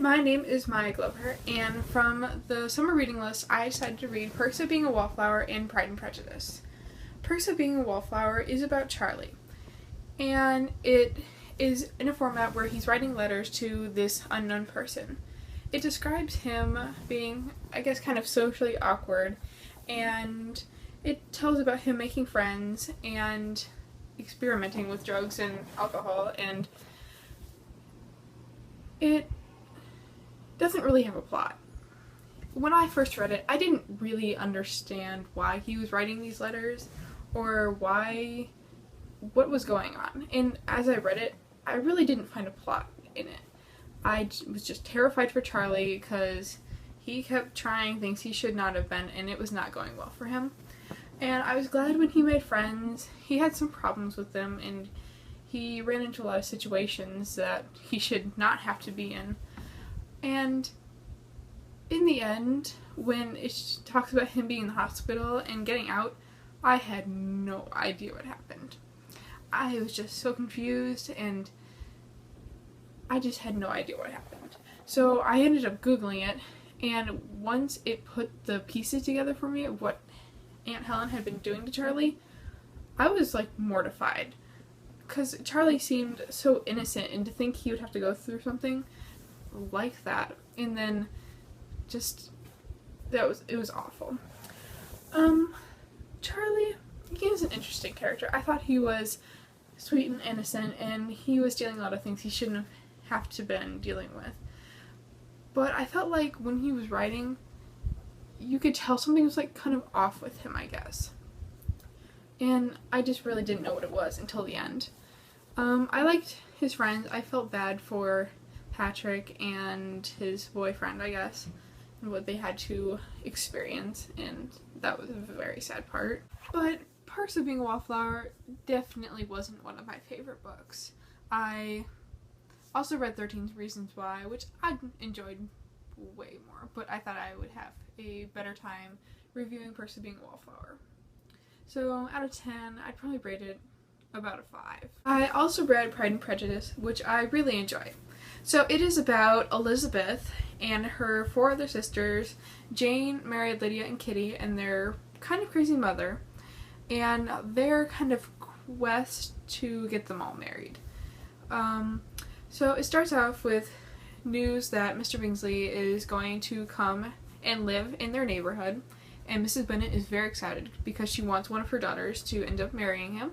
my name is Maya Glover, and from the summer reading list, I decided to read Perks of Being a Wallflower and Pride and Prejudice. Perks of Being a Wallflower is about Charlie, and it is in a format where he's writing letters to this unknown person. It describes him being, I guess, kind of socially awkward, and it tells about him making friends and experimenting with drugs and alcohol, and it doesn't really have a plot. When I first read it, I didn't really understand why he was writing these letters or what was going on. And as I read it, I really didn't find a plot in it. I was just terrified for Charlie because he kept trying things he should not have been, and it was not going well for him. And I was glad when he made friends. He had some problems with them, and he ran into a lot of situations that he should not have to be in. And in the end, when it talks about him being in the hospital and getting out, I had no idea what happened. I was just so confused, and I just had no idea what happened. So I ended up Googling it, and once it put the pieces together for me of what Aunt Helen had been doing to Charlie, I was like mortified. Because Charlie seemed so innocent, and to think he would have to go through something like that, and then just it was awful. Charlie, he was an interesting character. I thought he was sweet and innocent, and he was dealing a lot of things he shouldn't have to been dealing with. But I felt like when he was writing, you could tell something was like kind of off with him, I guess. And I just really didn't know what it was until the end. I liked his friends. I felt bad for Patrick and his boyfriend, I guess, and what they had to experience, and that was a very sad part. But Perks of Being a Wallflower definitely wasn't one of my favorite books. I also read 13 Reasons Why, which I enjoyed way more, but I thought I would have a better time reviewing Perks of Being a Wallflower. So out of 10, I'd probably rate it about a 5. I also read Pride and Prejudice, which I really enjoy. So it is about Elizabeth and her 4 other sisters, Jane, Mary, Lydia, and Kitty, and their kind of crazy mother, and their kind of quest to get them all married. So it starts off with news that Mr. Bingsley is going to come and live in their neighborhood, and Mrs. Bennet is very excited because she wants one of her daughters to end up marrying him.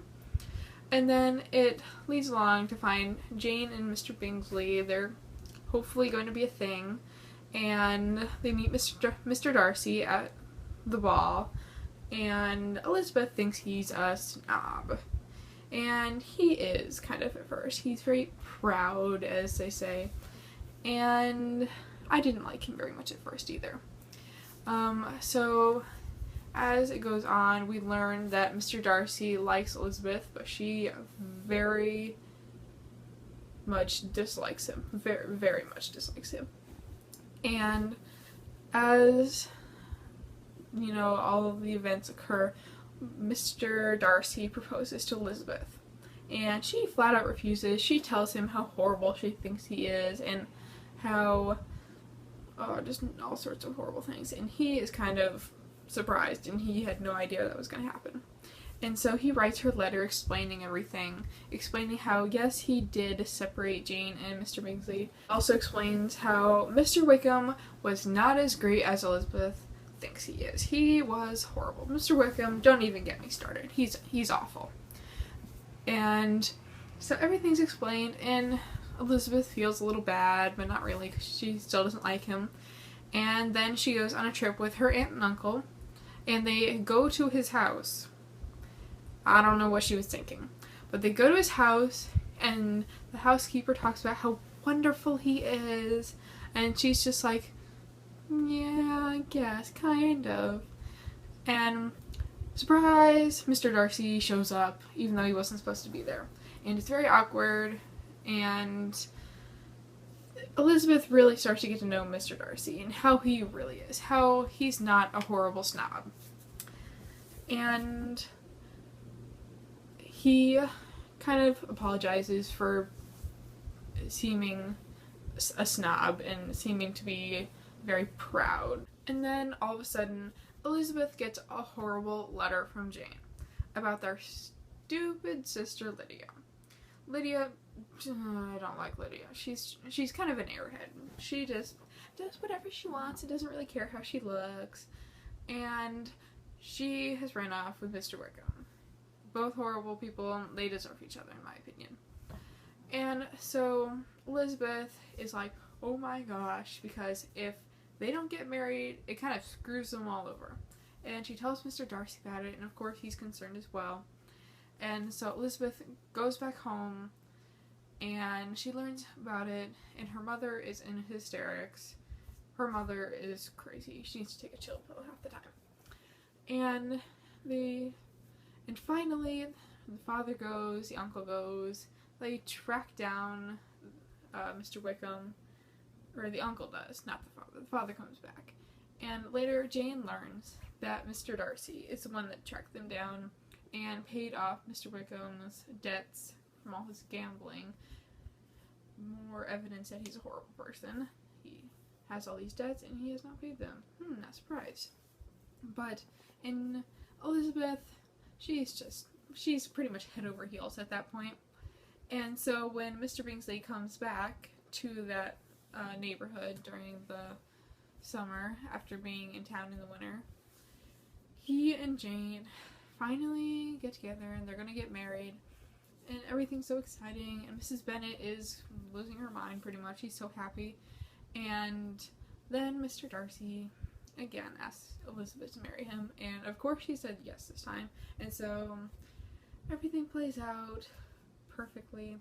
And then it leads along to find Jane and Mr. Bingsley. They're hopefully going to be a thing, and they meet Mr. Darcy at the ball, and Elizabeth thinks he's a snob. And he is, kind of, at first. He's very proud, as they say, and I didn't like him very much at first either. So as it goes on, we learn that Mr. Darcy likes Elizabeth, but she very much dislikes him. Very, very much dislikes him. And as, you know, all of the events occur, Mr. Darcy proposes to Elizabeth, and she flat out refuses. She tells him how horrible she thinks he is, and how, just all sorts of horrible things, and he is kind of surprised, and he had no idea that was going to happen. And so he writes her a letter explaining everything, explaining how, yes, he did separate Jane and Mr. Bingsley. Also explains how Mr. Wickham was not as great as Elizabeth thinks he is. He was horrible. Mr. Wickham, don't even get me started. He's awful. And so everything's explained, and Elizabeth feels a little bad, but not really, because she still doesn't like him. And then she goes on a trip with her aunt and uncle, and they go to his house. I don't know what she was thinking, but they go to his house, and the housekeeper talks about how wonderful he is, and she's just like, yeah, I guess, kind of. And surprise, Mr. Darcy shows up, even though he wasn't supposed to be there. And it's very awkward, and Elizabeth really starts to get to know Mr. Darcy and how he really is, how he's not a horrible snob. And he kind of apologizes for seeming a snob and seeming to be very proud. And then all of a sudden, Elizabeth gets a horrible letter from Jane about their stupid sister Lydia. Lydia, I don't like Lydia. She's kind of an airhead. She just does whatever she wants and doesn't really care how she looks. And she has ran off with Mr. Wickham. Both horrible people. They deserve each other, in my opinion. And so Elizabeth is like, oh my gosh, because if they don't get married, it kind of screws them all over. And she tells Mr. Darcy about it, and of course he's concerned as well. And so Elizabeth goes back home, and she learns about it, and her mother is in hysterics. Her mother is crazy. She needs to take a chill pill half the time. And finally, the father goes, the uncle goes, they track down Mr. Wickham, or the uncle does, not the father. The father comes back. And later, Jane learns that Mr. Darcy is the one that tracked them down and paid off Mr. Wickham's debts from all his gambling. More evidence that he's a horrible person. He has all these debts and he has not paid them. Not surprised. But in Elizabeth, she's pretty much head over heels at that point. And so when Mr. Bingsley comes back to that neighborhood during the summer after being in town in the winter, he and Jane finally get together and they're gonna get married, and everything's so exciting, and Mrs. Bennet is losing her mind pretty much. She's so happy. And then Mr. Darcy again asks Elizabeth to marry him, and of course she said yes this time, and so everything plays out perfectly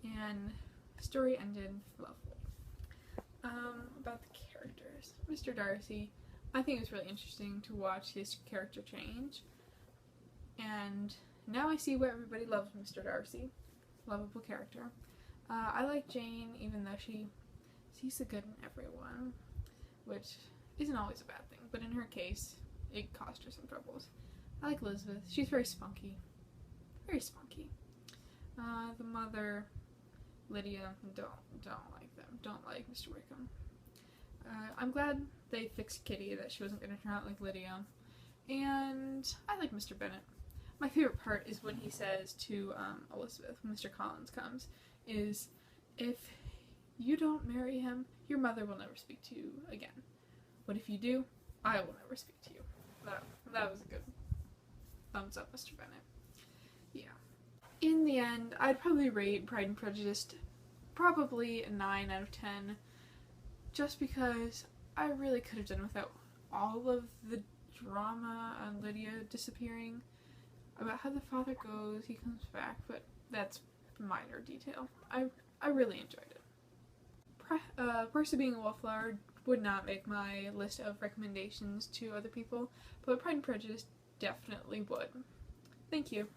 and the story ended lovely. About the characters, Mr. Darcy, I think it was really interesting to watch his character change, and now I see why everybody loves Mr. Darcy. Lovable character. I like Jane, even though she sees the good in everyone, which isn't always a bad thing, but in her case, it caused her some troubles. I like Elizabeth. She's very spunky. Very spunky. The mother, Lydia, don't like them. Don't like Mr. Wickham. I'm glad they fixed Kitty, that she wasn't going to turn out like Lydia. And I like Mr. Bennet. My favorite part is when he says to Elizabeth, when Mr. Collins comes, is, if you don't marry him, your mother will never speak to you again. But if you do, I will never speak to you. That was a good thumbs up, Mr. Bennet. Yeah. In the end, I'd probably rate Pride and Prejudice probably a 9 out of 10, just because I really could have done without all of the drama on Lydia disappearing, about how the father goes, he comes back, but that's minor detail. I really enjoyed it. Percy Being a Wallflower would not make my list of recommendations to other people, but Pride and Prejudice definitely would. Thank you.